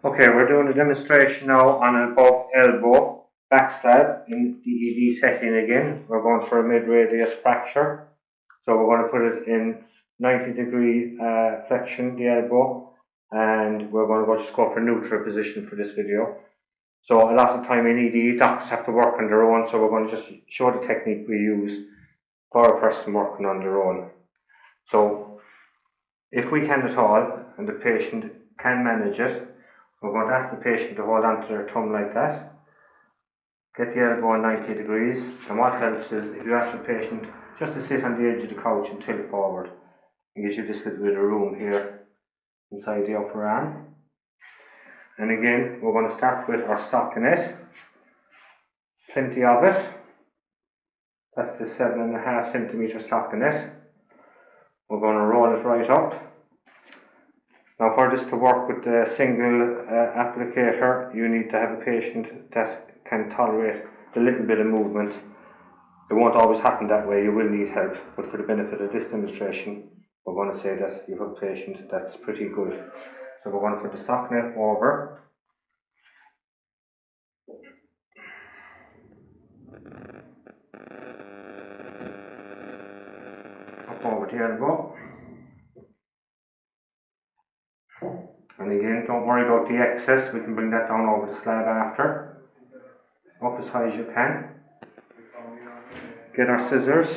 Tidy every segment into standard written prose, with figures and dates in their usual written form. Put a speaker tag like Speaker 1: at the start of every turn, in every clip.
Speaker 1: Okay, we're doing a demonstration now on an above elbow backslab in DED setting again. We're going for a mid-radius fracture. So we're going to put it in 90-degree flexion, the elbow, and we're going to just go for neutral position for this video. So a lot of time in ED, doctors have to work on their own, so we're going to just show the technique we use for a person working on their own. So if we can at all, and the patient can manage it, we're going to ask the patient to hold on to their thumb like that. Get the elbow on 90 degrees, and what helps is if you ask the patient just to sit on the edge of the couch and tilt forward, it gives you this little bit of room here inside the upper arm. And again, we're going to start with our stockinette. Plenty of it. That's the 7.5 centimetre stockinette. We're going to roll it right up. Now for this to work with the single applicator, you need to have a patient that can tolerate a little bit of movement. It won't always happen that way, you will need help, but for the benefit of this demonstration, we're going to say that you have a patient that's pretty good. So we're going to put the stockinette over. Up over the elbow. And again, don't worry about the excess, we can bring that down over the slab after. Up as high as you can. Get our scissors.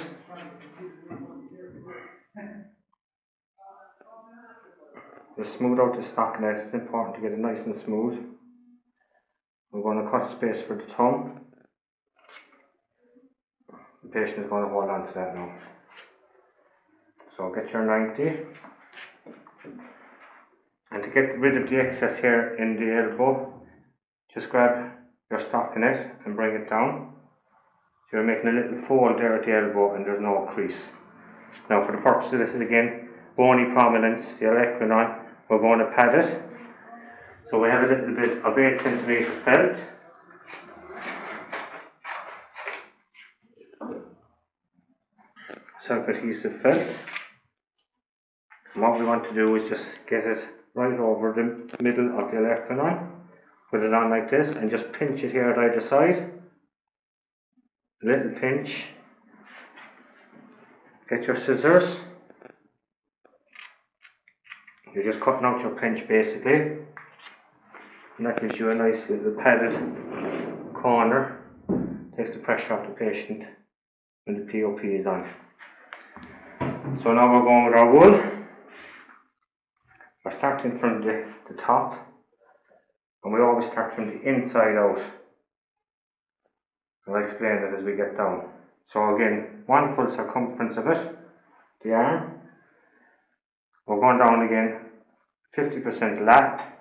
Speaker 1: Just smooth out the stockinette, it's important to get it nice and smooth. We're going to cut space for the thumb. The patient is going to hold on to that now. So get your 90. And to get rid of the excess here in the elbow, just grab your stockinette and bring it down. So you're making a little fold there at the elbow and there's no crease. Now for the purpose of this again, bony prominence, the olecranon, we're going to pad it. So we have a little bit of 8 centimetre felt. Self-adhesive felt. And what we want to do is just get it right over the middle of the olecranon. Put it on like this and just pinch it here at either side. A little pinch. Get your scissors. You're just cutting out your pinch basically. And that gives you a nice little padded corner. Takes the pressure off the patient when the POP is on. So now we're going with our wool. We're starting from the top. And we always start from the inside out. I'll explain that as we get down. So again, 1 full circumference of it, the arm. We're going down again, 50% lap.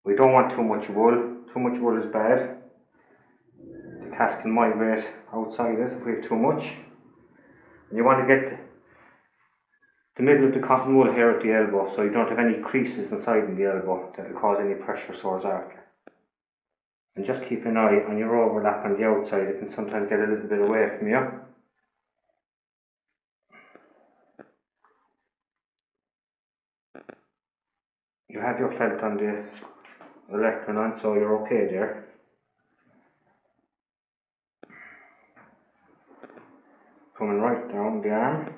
Speaker 1: We don't want too much wool. Too much wool is bad. The cast can migrate outside it if we have too much. And you want to get the middle of the cotton wool here at the elbow so you don't have any creases inside in the elbow that will cause any pressure sores after. And just keep an eye on your overlap on the outside, it can sometimes get a little bit away from you. You have your felt on the olecranon, so you're okay there. Coming right down the arm.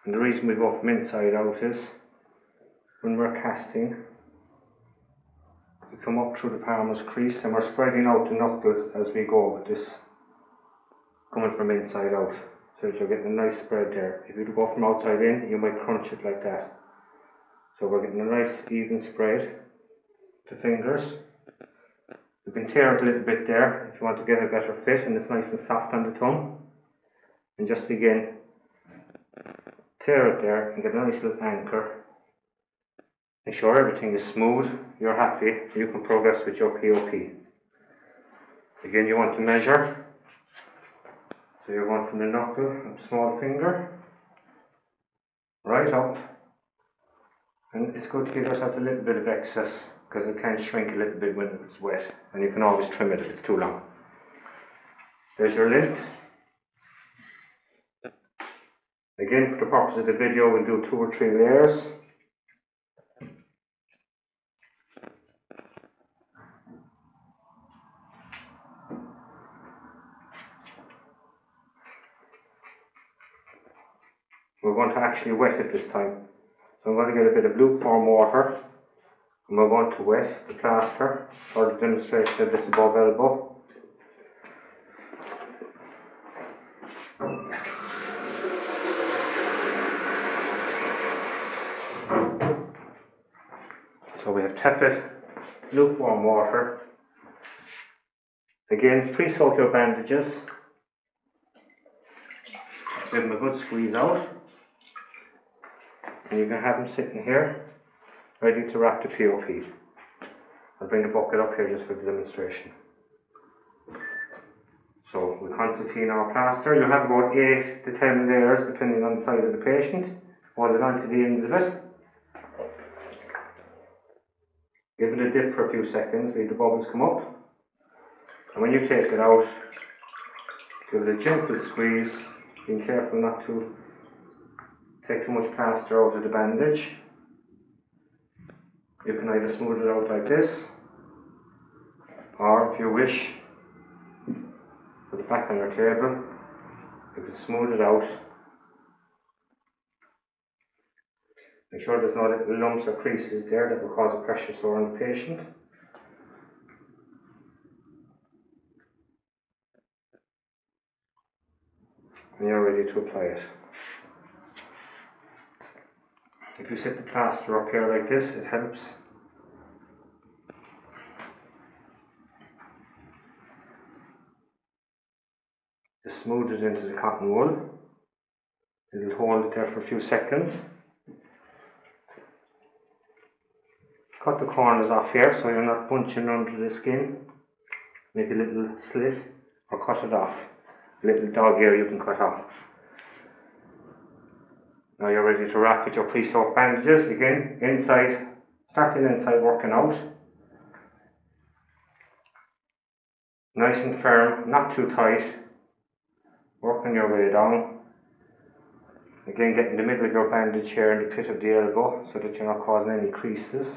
Speaker 1: And the reason we go from inside out is when we're casting, we come up through the palm's crease and we're spreading out the knuckles as we go with this, coming from inside out. So that you're getting a nice spread there. If you go from outside in, you might crunch it like that. So we're getting a nice even spread to fingers. You can tear it a little bit there if you want to get a better fit and it's nice and soft on the tongue. And just again, tear it there and get a nice little anchor. Make sure everything is smooth, you're happy, and you can progress with your POP. Again, you want to measure. So you're going from the knuckle and small finger, right up. And it's good to give yourself a little bit of excess because it can shrink a little bit when it's wet. And you can always trim it if it's too long. There's your lint. Again, for the purpose of the video, we'll do 2 or 3 layers. We're going to actually wet it this time. So I'm going to get a bit of lukewarm water and we're going to wet the plaster for the demonstration of this above elbow. So we have tepid, lukewarm water. Again, pre-soak your bandages. Give them a good squeeze out. And you can have them sitting here, ready to wrap the POP. I'll bring the bucket up here just for the demonstration. So we concertina our plaster. You have about 8 to 10 layers depending on the size of the patient. Hold it onto the ends of it. Give it a dip for a few seconds, leave the bubbles come up. And when you take it out, give it a gentle squeeze, being careful not to take too much plaster out of the bandage. You can either smooth it out like this, or if you wish, put it back on your table, you can smooth it out. Make sure there's no little lumps or creases there that will cause a pressure sore on the patient. And you're ready to apply it. If you set the plaster up here like this, it helps. Just smooth it into the cotton wool. It'll hold it there for a few seconds. Cut the corners off here so you're not bunching under the skin. Make a little slit or cut it off. A little dog ear you can cut off. Now you're ready to wrap with your pre-soaked bandages. Again, inside, starting inside, working out. Nice and firm, not too tight. Working your way down. Again, get in the middle of your bandage here in the pit of the elbow so that you're not causing any creases.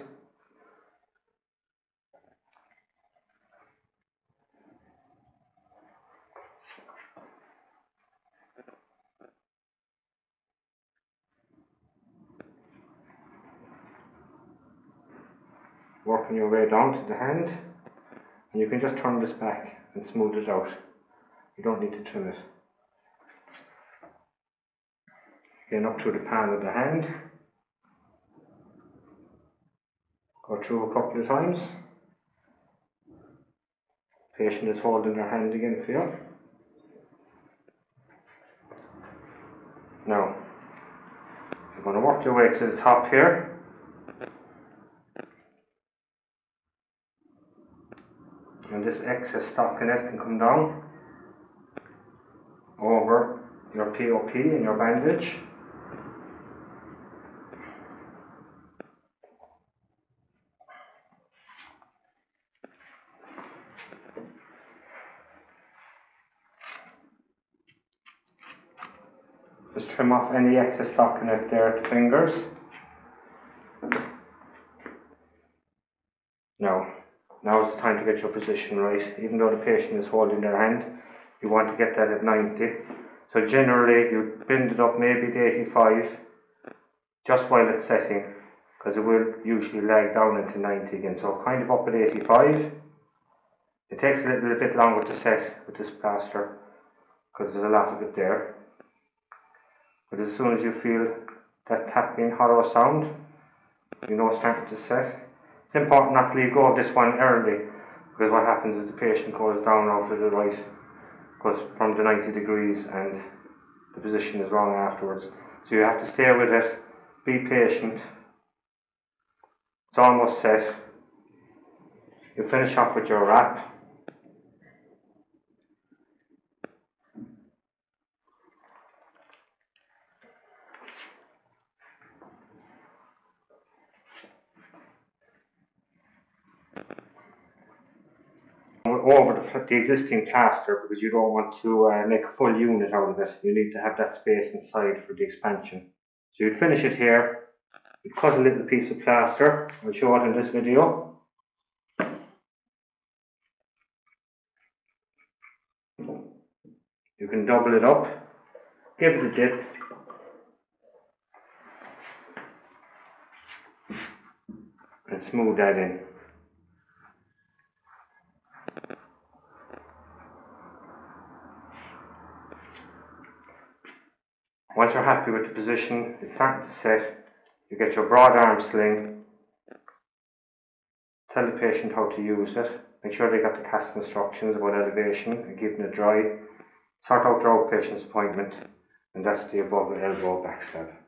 Speaker 1: Working your way down to the hand, and you can just turn this back and smooth it out. You don't need to trim it. Again, up through the palm of the hand. Go through a couple of times. Patient is holding their hand again for you. Now, you're going to work your way to the top here. And this excess stockinette can come down over your POP and your bandage. Just trim off any excess stockinette there at the fingers. Now is the time to get your position right. Even though the patient is holding their hand, you want to get that at 90. So generally you bend it up maybe to 85 just while it's setting, because it will usually lag down into 90 again. So kind of up at 85. It takes a little bit longer to set with this plaster because there's a lot of it there. But as soon as you feel that tapping hollow sound, you know it's starting to set. It's important not to leave go of this one early, because what happens is the patient goes down out to the right, goes from the 90 degrees and the position is wrong afterwards. So you have to stay with it, be patient. It's almost set. You finish off with your wrap. over the existing plaster because you don't want to make a full unit out of it. You need to have that space inside for the expansion. So you'd finish it here, you'd cut a little piece of plaster, I'll show it in this video. You can double it up, give it a dip, and smooth that in. Once you're happy with the position, it's starting to set, you get your broad arm sling, tell the patient how to use it, make sure they got the cast instructions about elevation and keeping it dry, sort out their outpatient's appointment, and that's the above elbow backslab.